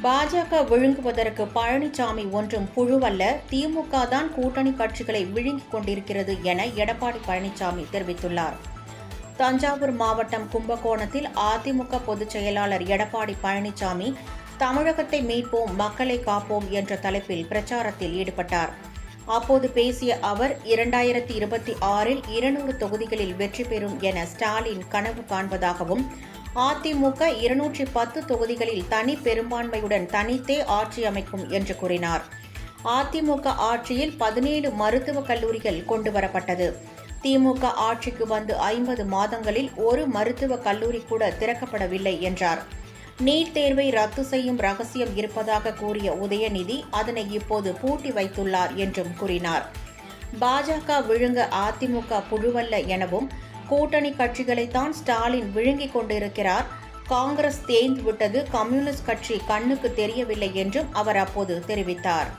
பாஜக விழுங்குவதற்கு பழனிசாமி ஒன்றும் புழுவல்ல, திமுக தான் கூட்டணி கட்சிகளை விழுங்கிக் கொண்டிருக்கிறது என எடப்பாடி பழனிசாமி தெரிவித்துள்ளார். தஞ்சாவூர் மாவட்டம் கும்பகோணத்தில் அதிமுக பொதுச் செயலாளர் எடப்பாடி பழனிசாமி தமிழகத்தை மீட்போம், மக்களை காப்போம் என்ற தலைப்பில் பிரச்சாரத்தில் ஈடுபட்டார். அப்போது பேசிய அவர், 2026இல் 200 தொகுதிகளில் வெற்றி பெறும் என ஸ்டாலின் கனவு காண்பதாகவும், அதிமுக 210 தொகுதிகளில் தனி பெரும்பான்மையுடன் தனித்தே ஆட்சி அமைக்கும் என்று கூறினார். அதிமுக ஆட்சியில் 17 மருத்துவக் கல்லூரிகள் கொண்டுவரப்பட்டது. திமுக ஆட்சிக்கு வந்து 50 மாதங்களில் ஒரு மருத்துவக் கல்லூரி கூட திறக்கப்படவில்லை என்றார். நீட் தேர்வை ரத்து செய்யும் ரகசியம் இருப்பதாக கூறிய உதயநிதி அதனை இப்போது பூட்டி வைத்துள்ளார் என்றும் கூறினார். பாஜக விழுங்க அதிமுக புழுவல்ல எனவும், கூட்டணி கட்சிகளைத்தான் ஸ்டாலின் விழுங்கிக் கொண்டிருக்கிறார், காங்கிரஸ் தேய்ந்து விட்டது, கம்யூனிஸ்ட் கட்சி கண்ணுக்கு தெரியவில்லை என்றும் அவர் அப்போது தெரிவித்தார்.